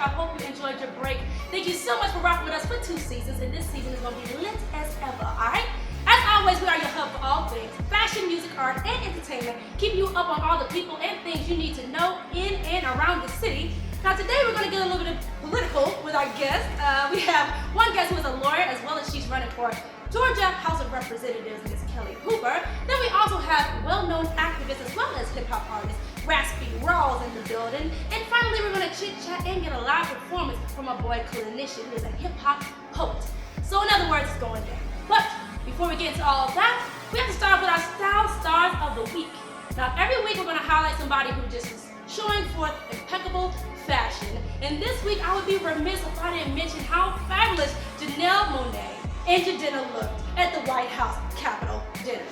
I hope you enjoyed your break. Thank you so much for rocking with us for 2 seasons, and this season is going to be lit as ever, alright? As always, we are your hub for all things fashion, music, art, and entertainment, keeping you up on all the people and things you need to know in and around the city. Now today we're going to get a little bit political with our guest. We have one guest who is a lawyer, as well as she's running for Georgia House of Representatives, Ms. Kelli. Then we also have well-known activists as well as hip-hop artist Raspy Ross in the building. And finally, we're going to chit-chat and get a live performance from our boy Clinician, who is a hip-hop poet. So in other words, it's going down. But before we get into all of that, we have to start with our Style Stars of the Week. Now every week we're going to highlight somebody who just is showing forth impeccable fashion. And this week I would be remiss if I didn't mention how fabulous Janelle Monáe and Jadena looked at the White House Capitol dinner.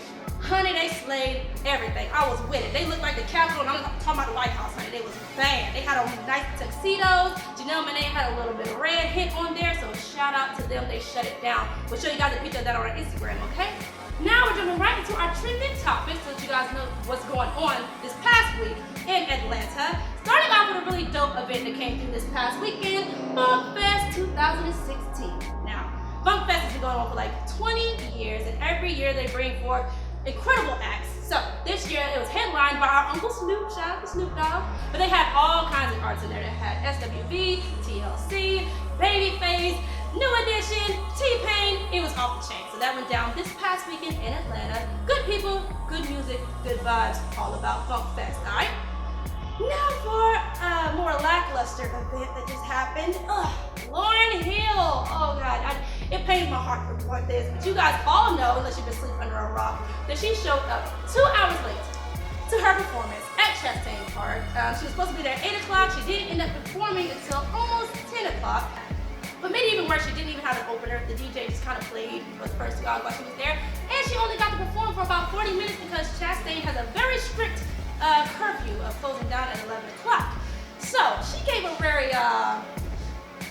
Honey, they slayed everything. I was with it. They looked like the Capitol, and I'm talking about the White House, honey. They was bad. They had on nice tuxedos. Janelle Monáe had a little bit of red hit on there, so shout out to them. They shut it down. We'll show you guys a picture of that on our Instagram, okay? Now we're jumping right into our trending topics so that you guys know what's going on this past week in Atlanta. Starting off with a really dope event that came through this past weekend, Funk Fest 2016. Now, Funk Fest has been going on for like 20 years, and every year they bring forth incredible acts. So this year it was headlined by our Uncle Snoop, shout out to Snoop Dogg, but they had all kinds of artists in there. They had SWV, TLC, Babyface, New Edition, T-Pain. It was off the chain. So that went down this past weekend in Atlanta. Good people, good music, good vibes, all about Funk Fest, all right? Now for a more lackluster event that just happened. Lauryn Hill. Oh God, it pains my heart to report this, but you guys all know, unless you've been sleeping under a rock, that she showed up 2 hours late to her performance at Chastain Park. She was supposed to be there at 8 o'clock. She didn't end up performing until almost 10 o'clock. But made it even worse, she didn't even have an opener. The DJ just kind of played for the first 2 hours while she was there. And she only got to perform for about 40 minutes because Chastain has a very strict curfew of closing down at 11 o'clock. So she gave a very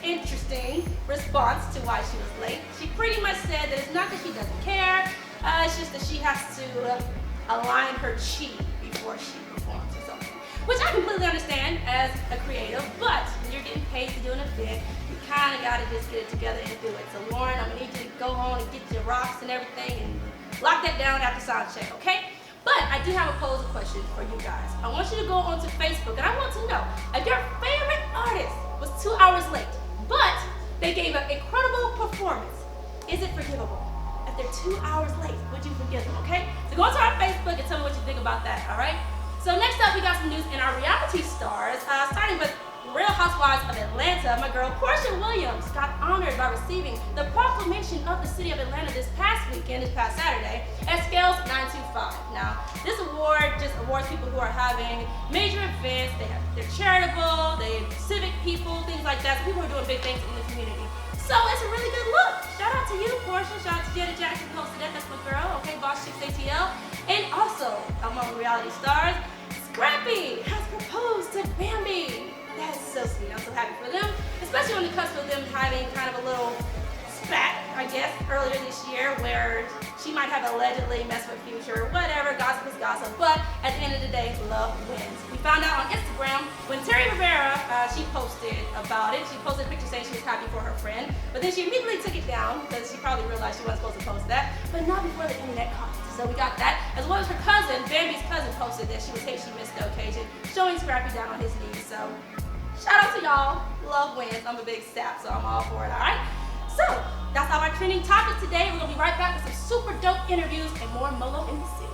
interesting response to why she was late. She pretty much said that it's not that she doesn't care, it's just that she has to align her chi before she performs or something. Which I completely understand as a creative, but when you're getting paid to do an event, you kind of got to just get it together and do it. So Lauren, I'm going to need you to go home and get your rocks and everything and lock that down after sound check, okay? But I do have a pose question for you guys. I want you to go onto Facebook and I want to know if your favorite artist was 2 hours late, but they gave an incredible performance. Is it forgivable? If they're 2 hours late, would you forgive them, okay? So go onto our Facebook and tell me what you think about that, all right? So next up, we got some news in our reality stars, starting with Real Housewives of Atlanta. My girl Portia Williams got honored by receiving the proclamation of the city of Atlanta this past weekend, this past Saturday, at Scales 925. Now, this award just awards people who are having major events. They're charitable, they're civic people, things like that. So people are doing big things in the community. So it's a really good look. Shout out to you, Portia. Shout out to Janet Jackson, posted that. That's my girl. Okay, Boss Chicks ATL. And also, among reality stars, Scrappy has proposed to Bambi. That's so sweet. I'm so happy for them, especially on the cusp of them having kind of a little spat, I guess, earlier this year where she might have allegedly messed with Future, whatever, gossip is gossip, but at the end of the day, love wins. We found out on Instagram when Terry Rivera, she posted about it. She posted a picture saying she was happy for her friend, but then she immediately took it down because she probably realized she wasn't supposed to post that, but not before the internet caught it. So we got that, as well as her cousin, Bambi's cousin, posted that she was happy she missed the occasion, showing Scrappy down on his knees. So shout out to y'all. Love wins. I'm a big sap, so I'm all for it, all right? So that's all our trending topics today. We're going to be right back with some super dope interviews and more Molo in the City.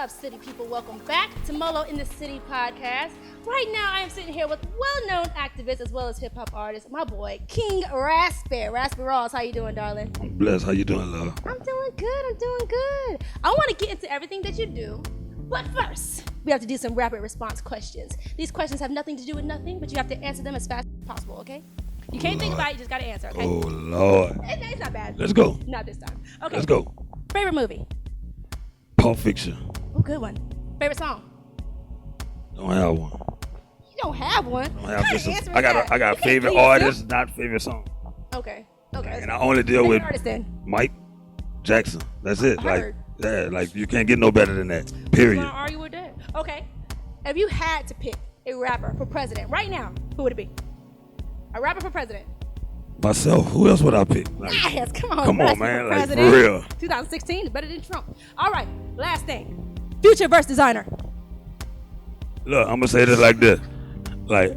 City people, welcome back to Molo in the City podcast. Right now I am sitting here with well-known activists as well as hip-hop artists, my boy King Raspy Ross. How you doing, darling? I'm blessed. How you doing, love? I'm doing good. I want to get into everything that you do, but first we have to do some rapid response questions. These questions have nothing to do with nothing, but you have to answer them as fast as possible, okay? You can't think about it, you just gotta answer, okay? Oh Lord. It's not bad. Let's go. Not this time. Okay. Let's go. Favorite movie? Pulp Fiction. Oh, good one. Favorite song? don't have one. You don't have one? I don't have What just kind of answer is I that? got You can't favorite do yourself. artists, not favorite song. Okay. And I only deal Name with an artist then. Mike Jackson. That's it. I Like, heard. yeah, like you can't get no better than that. You Period. want to argue with that? Okay. If you had to pick a rapper for president right now, who would it be? A rapper for president. Myself. Who else would I pick? Like, Yes, come on, come on, Raspy man. for Like, for president. real. 2016 is better than Trump. All right, last thing. Future verse designer. Look, I'm gonna say this like this. Like,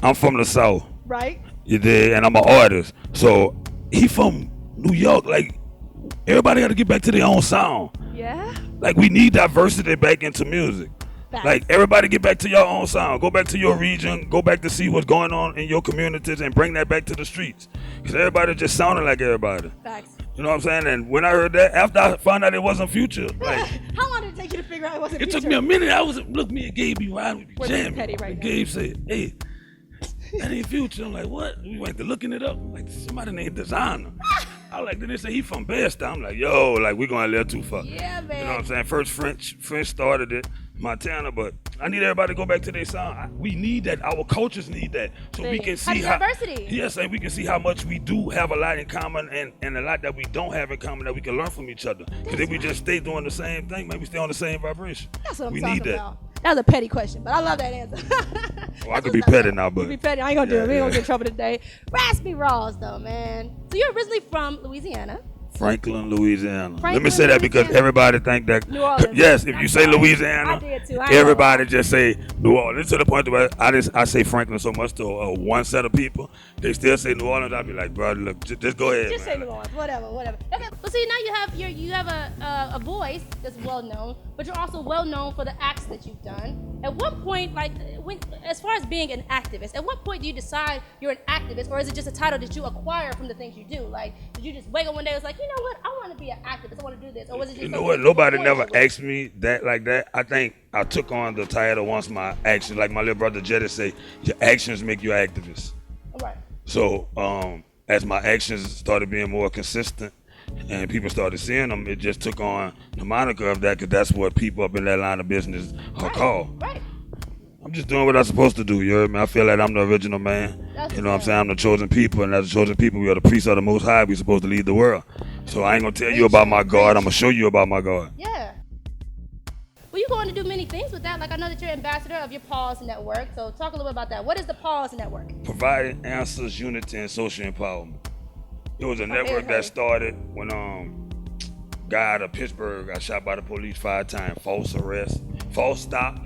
I'm from the South. Right? You did, and I'm an artist. So he from New York. Like, everybody got to get back to their own sound. Yeah. Like, we need diversity back into music. Facts. Like, everybody get back to your own sound. Go back to your region. Go back to see what's going on in your communities and bring that back to the streets. Because everybody just sounding like everybody. Facts. You know what I'm saying? And when I heard that, after I found out it wasn't Future, like, How long did it take you to figure out it wasn't it Future? took me a minute. Look, me and Gabe be riding, we be We're being jamming. petty right And now. Gabe said, hey, that ain't Future. I'm like, what? We went to looking it up. I'm like, somebody named Designer. I like, then they say he from Bed-Stuy. I'm like, yo, like, we going a little too far. Yeah, man. You know what I'm saying? First French started it, Montana, but I need everybody to go back to their sound. We need that. Our cultures need that. So we can see how diversity. Yes, and we can see how much we do have a lot in common and a lot that we don't have in common that we can learn from each other. Because if we just stay doing the same thing, maybe stay on the same vibration. That's what I'm we talking need that. about. That was a petty question, but I love that answer. Well, I could be petty now, but You be petty. I ain't gonna do it. We ain't gonna get in trouble today. Raspy Ross, though, man. So you're originally from Louisiana. Franklin, Louisiana. Let Franklin, me say that because Louisiana. everybody think that. New Orleans. Yes, if I'm you say sorry. Louisiana, I did too. I ain't everybody just say New Orleans. To the point where I say Franklin so much to one set of people, they still say New Orleans. I'd be like, bro, look, just go ahead. Just man. say New Orleans, whatever. Okay, well, see, now you have a voice that's well known, but you're also well known for the acts that you've done. At what point, like, as far as being an activist, at what point do you decide you're an activist, or is it just a title that you acquire from the things you do? Like, did you just wake up one day and was like, you know what, I want to be an activist, I want to do this, or was it just You know something what? that you Nobody were never born with? asked me that like that. I think I took on the title once my actions, like my little brother Jetty say, your actions make you an activist. Right. So as my actions started being more consistent and people started seeing them, it just took on the moniker of that because that's what people up in that line of business are called. Right. I'm just doing what I'm supposed to do, you heard me? I feel like I'm the original man. That's You know what I'm good. saying? I'm the chosen people, and as the chosen people, we are the priests of the Most High. We're supposed to lead the world. So I ain't gonna tell you about my God. I'm gonna show you about my God. Yeah. Well, you go on to do many things with that. Like, I know that you're ambassador of your Pause Network. So talk a little bit about that. What is the Pause Network? Providing answers, unity, and social empowerment. It was a network that started when guy out of Pittsburgh got shot by the police 5 times, false arrest, false stop.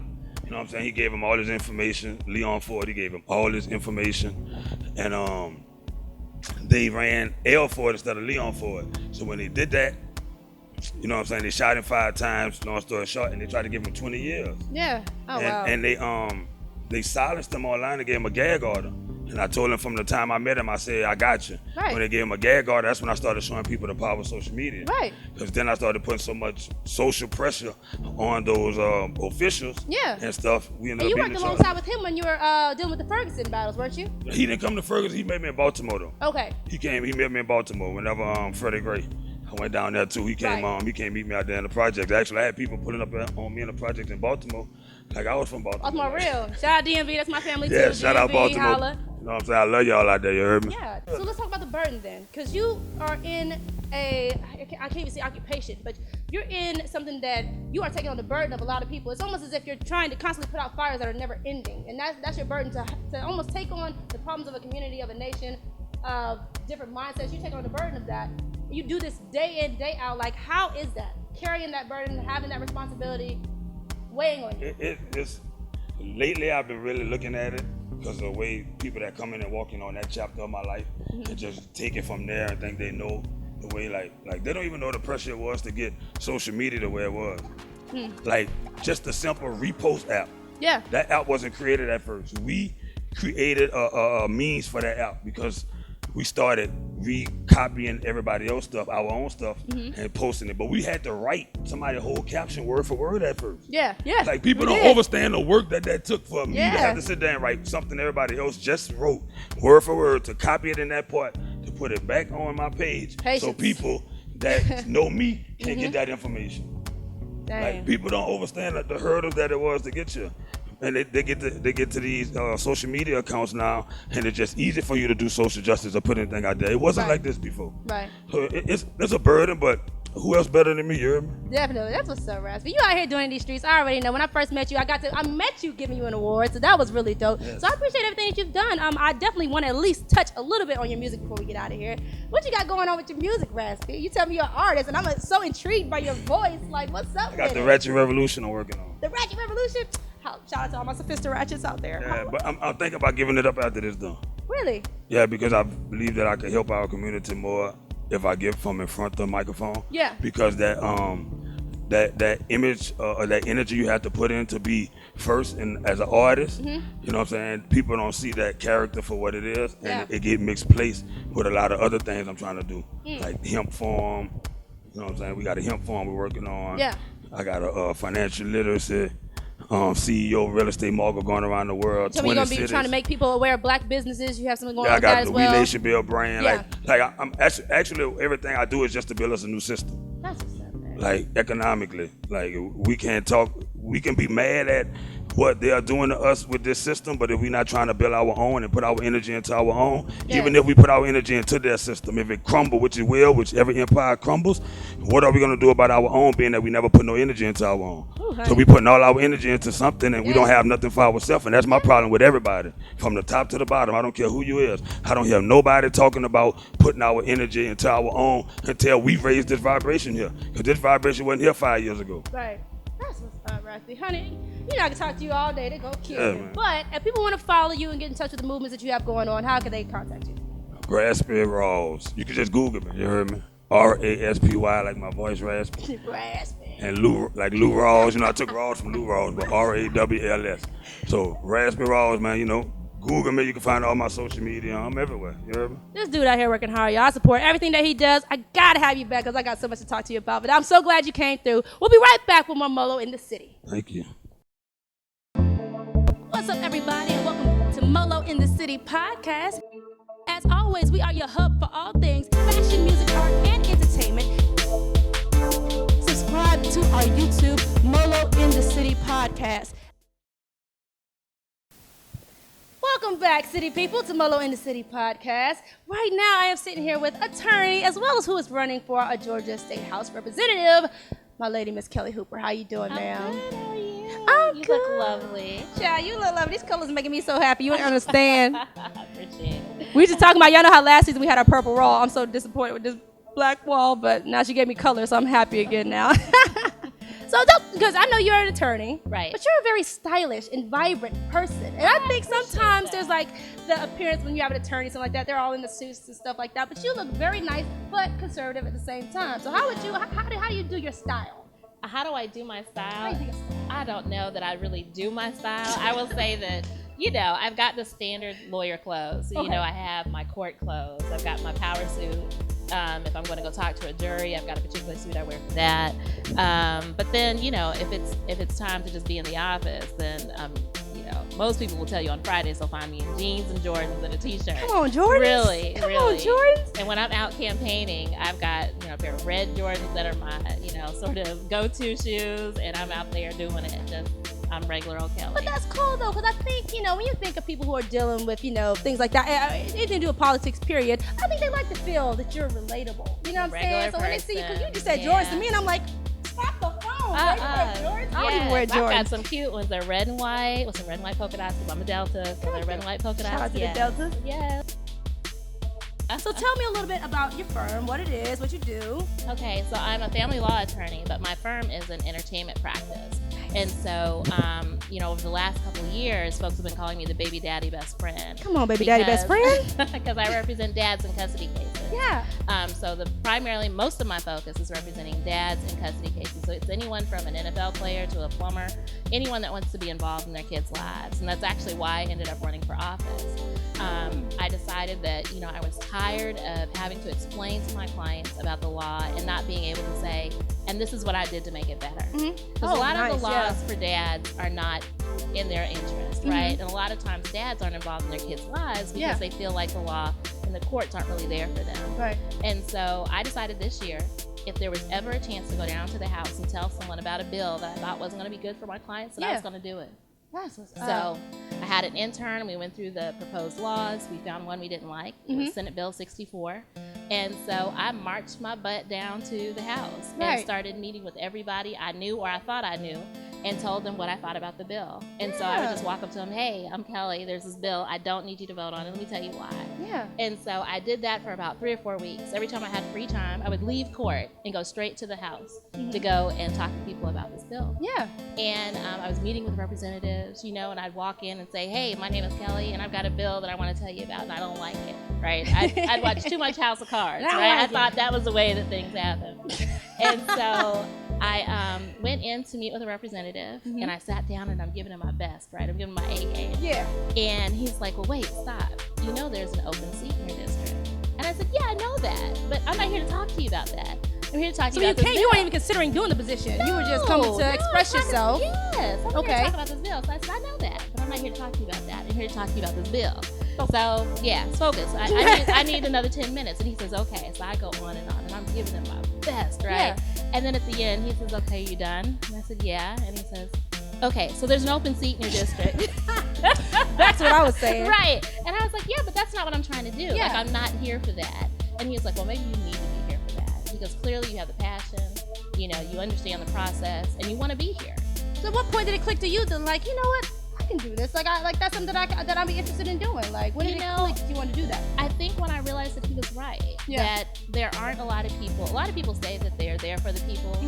You know what I'm saying? He gave him all his information. Leon Ford, he gave him all his information. And they ran L Ford instead of Leon Ford. So when they did that, you know what I'm saying, they shot him 5 times, long story short, and they tried to give him 20 years. Yeah. Oh, wow. And they silenced him online and gave him a gag order. And I told him from the time I met him, I said, I got you. Right. When they gave him a gag order, that's when I started showing people the power of social media. Right. Because then I started putting so much social pressure on those officials and stuff. We ended And you up worked beating each alongside other. with him when you were dealing with the Ferguson battles, weren't you? He didn't come to Ferguson. He met me in Baltimore, though. Okay. He met me in Baltimore whenever Freddie Gray. I went down there too. He came he came meet me out there in the project. Actually, I had people pulling up on me in the project in Baltimore. Like I was from Baltimore. Baltimore real. Shout out DMV, that's my family too. Yeah, shout out DMV, Baltimore. holla. You know what I'm saying? I love y'all out there, you heard me? Yeah. So let's talk about the burden then. Because you are in I can't even say occupation, but you're in something that you are taking on the burden of a lot of people. It's almost as if you're trying to constantly put out fires that are never ending. And that's your burden to almost take on the problems of a community, of a nation, of different mindsets. You take on the burden of that. You do this day in, day out. Like, how is that? Carrying that burden, having that responsibility, weighing on you. It's lately I've been really looking at it because of the way people that come in and walking on that chapter of my life and just take it from there and think they know the way, like they don't even know the pressure it was to get social media the way it was. Like just a simple repost app. Yeah. That app wasn't created at first. We created a means for that app because we started recopying everybody else's stuff, our own stuff, and posting it. But we had to write somebody's whole caption word for word at first. Yeah. Like people don't understand the work that took for me to have to sit there and write something everybody else just wrote, word for word, to copy it in that part, to put it back on my page. Patience. So people that know me can get that information. Dang. Like people don't understand the hurdles that it was to get you. and they get to these social media accounts now, and it's just easy for you to do social justice or put anything out there. It wasn't like this before. Right. So it's a burden, but who else better than me? You heard me? Definitely. That's what's up, Raspy. You out here doing these streets. I already know. When I first met you, I met you giving you an award, so that was really dope. Yes. So I appreciate everything that you've done. I definitely want to at least touch a little bit on your music before we get out of here. What you got going on with your music, Raspy? You tell me you're an artist, and I'm so intrigued by your voice. Like, what's up? I got the Ratchet Revolution I'm working on. The Ratchet Revolution. Shout out to all my sophisticated ratchets out there. Yeah, but I'm thinking about giving it up after this done. Really? Yeah, because I believe that I can help our community more if I get from in front of the microphone. Yeah. Because that image or that energy you have to put in to be first and as an artist, you know what I'm saying? People don't see that character for what it is, and it get mixed place with a lot of other things I'm trying to do, like hemp farm. You know what I'm saying? We got a hemp farm we're working on. Yeah. I got a financial literacy. CEO of real estate mogul going around the world. So you're gonna be trying to make people aware of black businesses. You have something going on I with that got as the well. We Nation Build brand. Yeah. Like I'm actually everything I do is just to build us a new system. That's what's up, man. Like economically, like we can't talk. We can be mad at what they are doing to us with this system, but if we're not trying to build our own and put our energy into our own, even if we put our energy into their system, if it crumble, which it will, which every empire crumbles, what are we going to do about our own, being that we never put no energy into our own? So we putting all our energy into something and we don't have nothing for ourselves, and that's my problem with everybody, from the top to the bottom. I don't care who you is. I don't hear nobody talking about putting our energy into our own until we raise this vibration here, because this vibration wasn't here 5 years ago. Right. That's what's up, Raspy. Honey, you know I can talk to you all day. They go kill Yeah, me. man. But if people want to follow you and get in touch with the movements that you have going on, how can they contact you? Raspy Ross. You can just Google me. You heard me? Raspy, like my voice raspy. Raspy. And Lou, like Lou Rawls. You know, I took Rawls from Lou Rawls, but Rawls. So Raspy Ross, man, you know, Google me. You can find all my social media. I'm everywhere. You heard me? This dude out here working hard, y'all. I support everything that he does. I gotta have you back because I got so much to talk to you about. But I'm so glad you came through. We'll be right back with more Molo in the City. Thank you. What's up, everybody, and welcome to Molo in the City podcast. As always, we are your hub for all things fashion, music, art, and entertainment. Subscribe to our YouTube, Molo in the City podcast. Welcome back, city people, to Molo in the City podcast. Right now, I am sitting here with attorney, as well as who is running for a Georgia State House representative, my lady, Miss Kelli Hooper. How you doing, ma'am? Good, how are you? I'm You good. look lovely. Child, you look lovely. These colors making me so happy. You don't understand. I appreciate it. We just talking about, y'all know how last season we had our purple raw. I'm so disappointed with this black wall, but now she gave me color, so I'm happy again now. So, because I know you're an attorney, Right. but you're a very stylish and vibrant person. And I think sometimes there's like the appearance when you have an attorney, something like that, they're all in the suits and stuff like that, but you look very nice, but conservative at the same time. So how do you do your style? How do I do my style? How do you do your style? I don't know that I really do my style. I will say that, you know, I've got the standard lawyer clothes. So, you know, I have my court clothes. I've got my power suit. If I'm going to go talk to a jury, I've got a particular suit I wear for that. But then, you know, if it's time to just be in the office, then you know, most people will tell you on Fridays they'll find me in jeans and Jordans and a t-shirt. Come on, Jordans. Really, Come really. on, Jordans. And when I'm out campaigning, I've got, you know, a pair of red Jordans that are my, you know, sort of go-to shoes, and I'm out there doing it. Just, I'm regular old Kelli. But that's cool though, because I think, you know, when you think of people who are dealing with, you know, things like that, anything to do with politics, period, I think they like to feel that you're relatable. You know what I'm Regular saying? So when they see you, because you person, just said yeah. Jordans to me, and I'm like, stop the phone. Why you wear Jordans? I don't even wear I've got Jordans. some cute ones. They're red and white with some red and white polka dots. 'Cause I'm a Delta, so they're red and white polka dots. Shout out to the Deltas. Yeah. So tell me a little bit about your firm, what it is, what you do. Okay, so I'm a family law attorney, but my firm is an entertainment practice. And so, you know, over the last couple of years, folks have been calling me the baby daddy best friend. Come on, baby daddy best friend. Because I represent dads in custody cases. Yeah. So primarily, most of my focus is representing dads in custody cases. So it's anyone from an NFL player to a plumber, anyone that wants to be involved in their kids' lives. And that's actually why I ended up running for office. I decided that, you know, I was tired of having to explain to my clients about the law and not being able to say, and this is what I did to make it better. Because a lot of the laws for dads are not in their interest, right? And a lot of times dads aren't involved in their kids' lives because they feel like the law and the courts aren't really there for them. Right. And so I decided this year, if there was ever a chance to go down to the house and tell someone about a bill that I thought wasn't going to be good for my clients, that I was going to do it. That's what's So I had an intern, and we went through the proposed laws. We found one we didn't like. It was Senate Bill 64. And so I marched my butt down to the House and started meeting with everybody I knew or I thought I knew and told them what I thought about the bill. And so I would just walk up to them, hey, I'm Kelli, there's this bill. I don't need you to vote on it. Let me tell you why. Yeah. And so I did that for about 3 or 4 weeks. Every time I had free time, I would leave court and go straight to the House to go and talk to people about this bill. Yeah. And I was meeting with representatives, you know, and I'd walk in and say, hey, my name is Kelli, and I've got a bill that I want to tell you about, and I don't like it, right? I'd watch too much House of Cards, right? I thought that was the way that things happen. And so I went in to meet with a representative, and I sat down, and I'm giving him my best, right? I'm giving him my A game. Yeah. And he's like, well, wait, stop. You know there's an open seat in your district. And I said, yeah, I know that, but I'm not here to talk to you about that. I'm here to talk to you about this bill. So you weren't even considering doing the position. You were just coming to express yourself. Yes, I'm here to talk about this bill. So I said, I know that, but I'm not here to talk to you about that. I'm here to talk to you about this bill. So, yeah, focus. I need another 10 minutes. And he says, okay. So I go on, and I'm giving him my best, right? Yeah. And then at the end, he says, okay, you done? And I said, yeah. And he says, okay, so there's an open seat in your district. That's what I was saying. Right. And I was like, yeah, but that's not what I'm trying to do. Yeah. Like, I'm not here for that. And he was like, well, maybe you need to be here for that. Because clearly you have the passion, you know, you understand the process, and you want to be here. So what point did it click to you then, like, you know what? I can do this. Like, that's something that I'd be interested in doing. Like, when did it click that you want to do that? I think when I realized that he was right. Yeah. That there aren't a lot of people say that they're there for the people,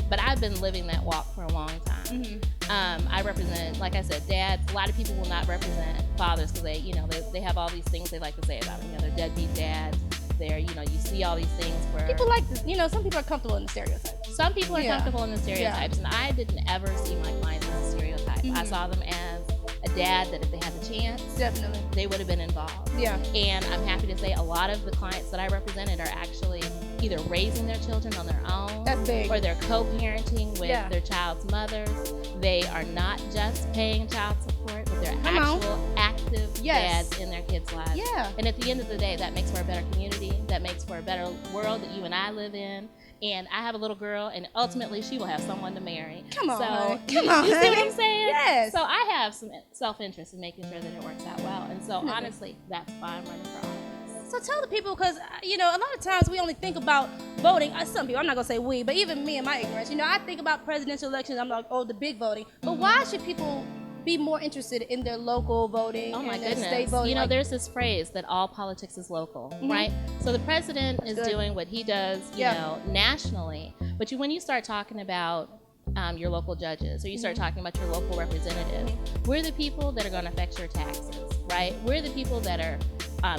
but I've been living that walk for a long time. I represent, like I said, dads. A lot of people will not represent fathers because they have all these things they like to say about them. You know, they're deadbeat dads. You see all these things where people like this. You know, some people are comfortable in the stereotypes. Some people are comfortable in the stereotypes, and I didn't ever see my clients as a stereotype. I saw them as a dad that if they had the chance, definitely, they would have been involved. Yeah. And I'm happy to say a lot of the clients that I represented are actually either raising their children on their own, that's big, or they're co-parenting with their child's mothers. They are not just paying child support, but they're active dads in their kids' lives. Yeah. And at the end of the day, that makes for a better community. That makes for a better world that you and I live in. And I have a little girl, and ultimately she will have someone to marry. Come on, so, you see what I'm saying? Yes. So I have some self-interest in making sure that it works out well. And so honestly, that's why I'm running for office. So tell the people, because, you know, a lot of times we only think about voting. Some people, I'm not going to say we, but even me and my ignorance, you know, I think about presidential elections, I'm like, oh, the big voting. But why should people be more interested in their local voting and their state voting? You know, there's this phrase that all politics is local, right? So the president is doing what he does, you know, nationally. But when you start talking about your local judges, or you start talking about your local representatives, we're the people that are going to affect your taxes, right? We're the people that are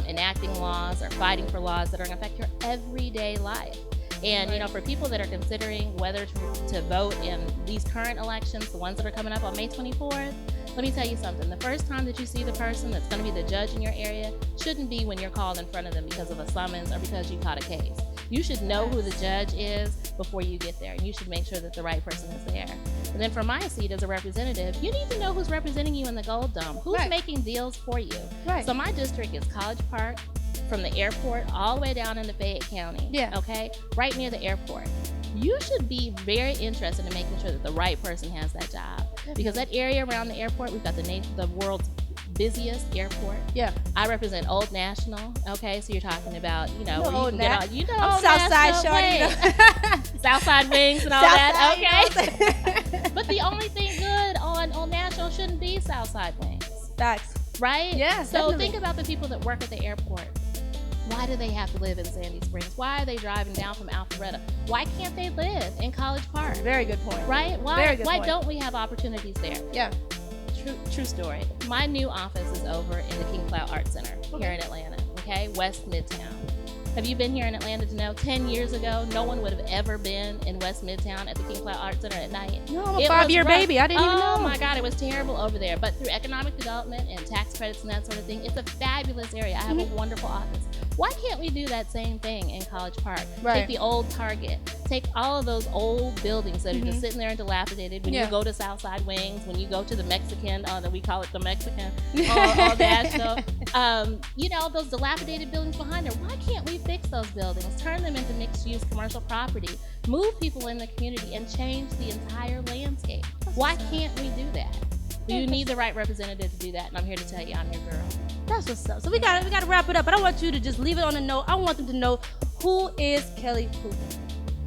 enacting laws or fighting for laws that are going to affect your everyday life. And, you know, for people that are considering whether to vote in these current elections, the ones that are coming up on May 24th, let me tell you something. The first time that you see the person that's going to be the judge in your area shouldn't be when you're called in front of them because of a summons or because you caught a case. You should know who the judge is before you get there, and you should make sure that the right person is there. And then for my seat as a representative, you need to know who's representing you in the Gold Dome, who's making deals for you. So my district is College Park, from the airport all the way down into Fayette County, okay, right near the airport. You should be very interested in making sure that the right person has that job, because that area around the airport, we've got the world's busiest airport. Yeah. I represent Old National, okay, so you're talking about, you know, Old National. You know, I'm Southside shorty. Southside wings and all that, okay. But the only thing good on Old National shouldn't be Southside wings. Facts. Right? Yeah. So definitely. Think about the people that work at the airport. Why do they have to live in Sandy Springs? Why are they driving down from Alpharetta? Why can't they live in College Park? Very good point. Right? Very good why point. don't we have opportunities there? Yeah. True story. My new office is over in the King Cloud Art Center here in Atlanta, okay? West Midtown. Have you been here in Atlanta to know 10 years ago, no one would have ever been in West Midtown at the King Cloud Art Center at night? No, I'm a 5-year baby. I didn't even know. Oh my God, it was terrible over there. But through economic development and tax credits and that sort of thing, it's a fabulous area. I have a wonderful office. Why can't we do that same thing in College Park? Take the old Target. Take all of those old buildings that are just sitting there and dilapidated. When you go to Southside Wings, when you go to the Mexican, we call it the Mexican, all that stuff. You know, those dilapidated buildings behind there. Why can't we fix those buildings, turn them into mixed-use commercial property, move people in the community, and change the entire landscape? Why can't we do that? You need the right representative to do that, and I'm here to tell you I'm your girl. That's what's up. So we gotta wrap it up, but I want you to just leave it on a note. I want them to know, who is Kelli Hooper?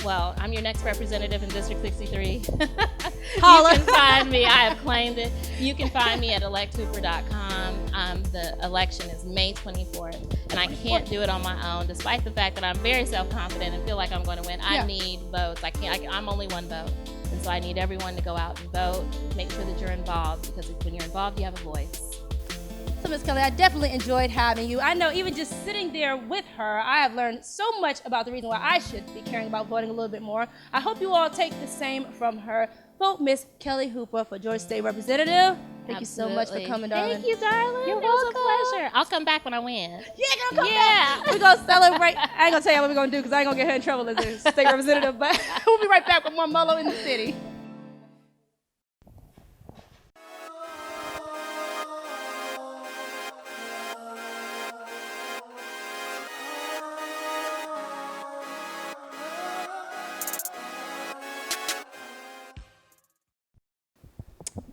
Well, I'm your next representative in District 63. Holla. You can find me. I have claimed it. You can find me at electhooper.com. The election is May 24th, and I can't do it on my own, despite the fact that I'm very self-confident and feel like I'm going to win. I need votes. I'm only one vote, and so I need everyone to go out and vote. Make sure that you're involved, because when you're involved, you have a voice. So, Ms. Kelli, I definitely enjoyed having you. I know even just sitting there with her, I have learned so much about the reason why I should be caring about voting a little bit more. I hope you all take the same from her. Vote Miss Kelli Hooper for Georgia State Representative. Thank you so much for coming, darling. Thank you, darling. You're it was welcome. a pleasure. I'll come back when I win. Yeah, gonna come back. We're gonna celebrate. I ain't gonna tell you what we're gonna do, because I ain't gonna get her in trouble as a state representative, but we'll be right back with more Molo in the City.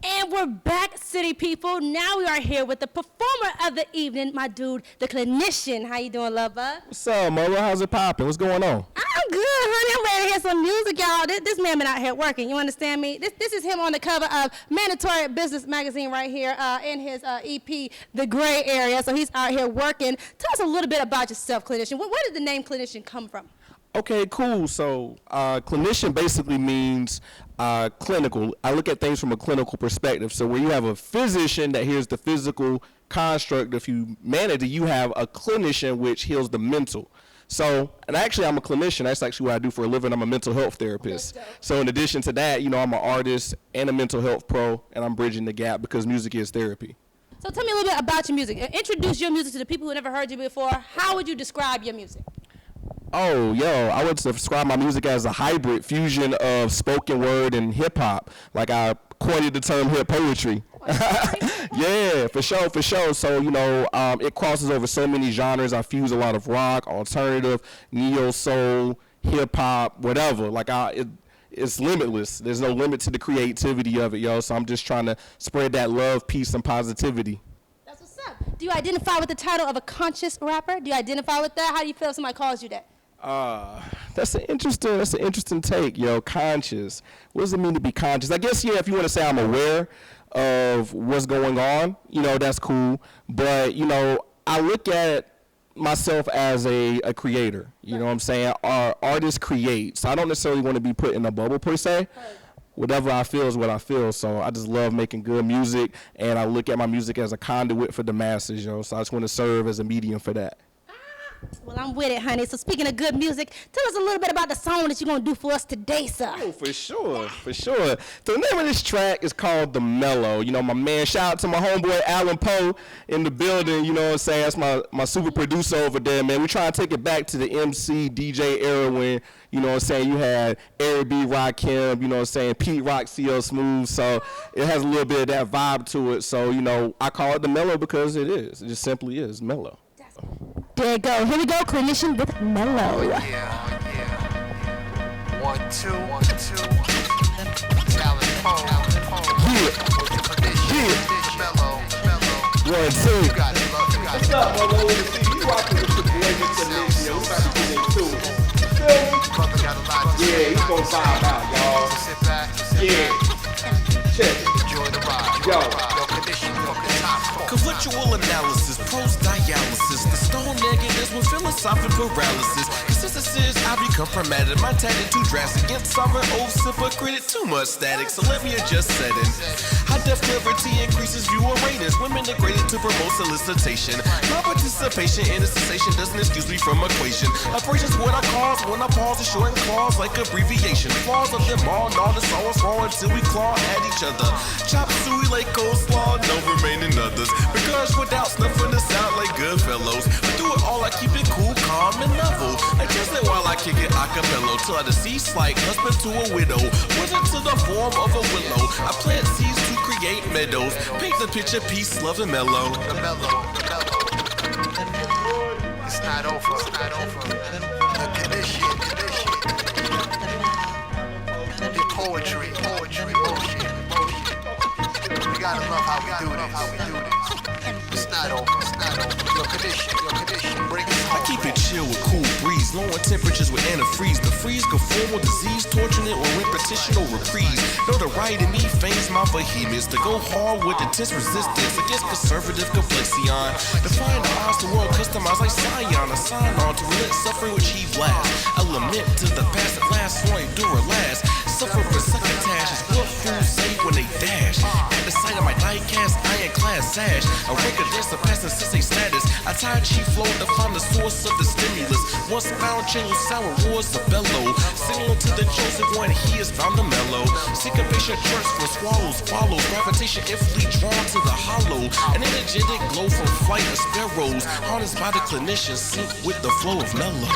And we're back, city people. Now we are here with the performer of the evening, my dude, the Clinician. How you doing, love bug? What's up, Molo? How's it popping? What's going on? I'm good, honey. I'm ready to hear some music, y'all. This man been out here working. You understand me? This is him on the cover of Mandatory Business Magazine right here in his EP, The Gray Area. So he's out here working. Tell us a little bit about yourself, Clinician. Where did the name Clinician come from? Okay, cool. So clinician basically means clinical. I look at things from a clinical perspective. So where you have a physician that heals the physical construct of humanity, you have a clinician which heals the mental. So, and actually I'm a clinician. That's actually what I do for a living. I'm a mental health therapist. So in addition to that, I'm an artist and a mental health pro, and I'm bridging the gap because music is therapy. So tell me a little bit about your music. Introduce your music to the people who never heard you before. How would you describe your music? Oh, I would describe my music as a hybrid fusion of spoken word and hip hop. Like I coined the term hip poetry. Yeah, for sure. So, it crosses over so many genres. I fuse a lot of rock, alternative, neo soul, hip hop, whatever. Like it's limitless. There's no limit to the creativity of it, So I'm just trying to spread that love, peace, and positivity. That's what's up. Do you identify with the title of a conscious rapper? Do you identify with that? How do you feel if somebody calls you that? That's an interesting take, conscious. What does it mean to be conscious? I guess, if you want to say I'm aware of what's going on, that's cool. But, I look at myself as a creator, you know what I'm saying? Artists create. So I don't necessarily want to be put in a bubble per se. Whatever I feel is what I feel. So I just love making good music, and I look at my music as a conduit for the masses, So I just want to serve as a medium for that. Well, I'm with it, honey. So speaking of good music, tell us a little bit about the song that you're going to do for us today, sir. Oh, for sure. The name of this track is called The Mellow. My man, shout out to my homeboy Alan Poe in the building, you know what I'm saying? That's my super producer over there, man. We try to take it back to the MC, DJ era when, you know what I'm saying, you had Eric B, Rakim, you know what I'm saying, Pete Rock, CL Smooth. So it has a little bit of that vibe to it. So, I call it The Mellow because it is. It just simply is mellow. There you go. Here we go, Clinician with Molo. Yeah. 1, 2. Talent Pole. Mellow. 1, 2. You got it, love. You got it. What's up, Molo? You rocking with the Clinician. We about to get into it. Feel me? Brother got a lot to say. Yeah, he's gonna vibe out, y'all. Sit back. Check it. Enjoy the ride. Yo. Condition, top. Conceptual analysis, pros dialysis, the stone negatives with philosophical paralysis. Consistencies, I become pragmatic, my tactic too drastic. Against sovereign oath, hypocrite, too much static. So let me adjust settings. High def clarity increases viewer ratings. Women degraded to promote solicitation. My participation in a cessation doesn't excuse me from equation. Operations what I cause when I pause and shorten claws like abbreviation. Flaws of them all, all the sorrows fall until we claw at each other. Chop suey like coleslaw, no remaining others. Because without snuffing us out like good fellows, I do it all, I keep it cool, calm, and level. I just it while I kick it acapella till I deceased like husband to a widow. Wizard to the form of a willow. I plant seeds to create meadows. Paint the picture, peace, love, and mellow. The mellow. It's not over. The condition. Your poetry, bullshit. We gotta love how we do this. It's not over. Your condition. Bring it home. I keep it chill with cool breeze, lowering temperatures with antifreeze. The freeze can form with disease, torturing it or repetition or reprise. Know the right in me, fames my behemoths to go hard with intense resistance against conservative complexion. Define the odds to world customized like Scion. A sign on to relent suffering which he blast. A lament to the past at last, so endure last. Suffer for succotash is what fools say when they dash. At the sight of my diecast, iron class sash. A rank against the past and sensei status. I tie chief flow to find the source of the stimulus. Once found, channel sour wars of bellow. Signal to the chosen one, he is found the mellow. Syncopation church for swallows, follows. Gravitation infinitely drawn to the hollow. An energetic glow from flight of sparrows. Harnessed by the clinician, sync with the flow of mellow.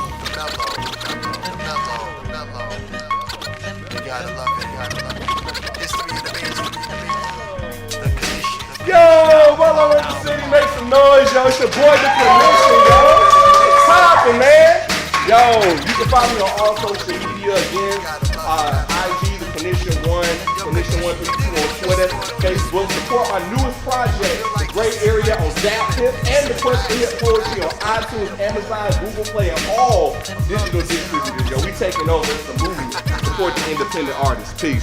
You gotta love it. History of the the condition. Yo, Molo in the city, make some noise, yo. It's your boy, the Clinician, yo. Poppin', man. Yo, you can follow me on all social media again. IG, the Clinician1, Clinician132 on Twitter, Facebook. Support my newest project, The Great Area on Zaptip, and the Quest for Hip Poetry on iTunes, Amazon, Google Play, and all digital distributors, yo. We taking over. It's a movie. Support the independent artists. Peace.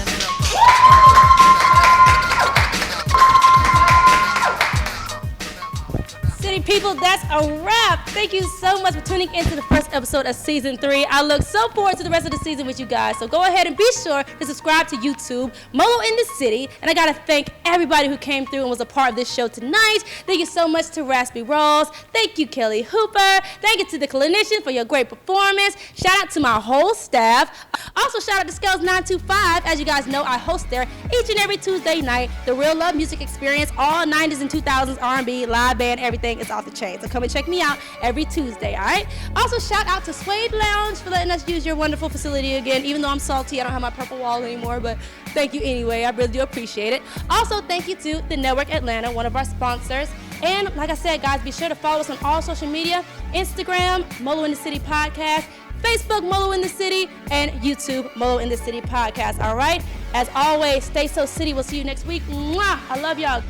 City people, that's a wrap. Thank you so much for tuning into the first episode of season 3. I look so forward to the rest of the season with you guys. So go ahead and be sure to subscribe to YouTube, Molo in the City. And I gotta thank everybody who came through and was a part of this show tonight. Thank you so much to Raspy Ross. Thank you, Kelli Hooper. Thank you to the Clinician for your great performance. Shout out to my whole staff. Also shout out to Scales 925. As you guys know, I host there each and every Tuesday night. The Real Love Music Experience, all 90s and 2000s R&B, live band, everything is off the chain. So come and check me out every Tuesday, all right? Also, shout out to Suede Lounge for letting us use your wonderful facility again. Even though I'm salty, I don't have my purple wall anymore, but thank you anyway. I really do appreciate it. Also, thank you to the Network Atlanta, one of our sponsors. And like I said, guys, be sure to follow us on all social media, Instagram, Molo in the City Podcast, Facebook, Molo in the City, and YouTube, Molo in the City Podcast, all right? As always, stay so city. We'll see you next week. Mwah! I love y'all.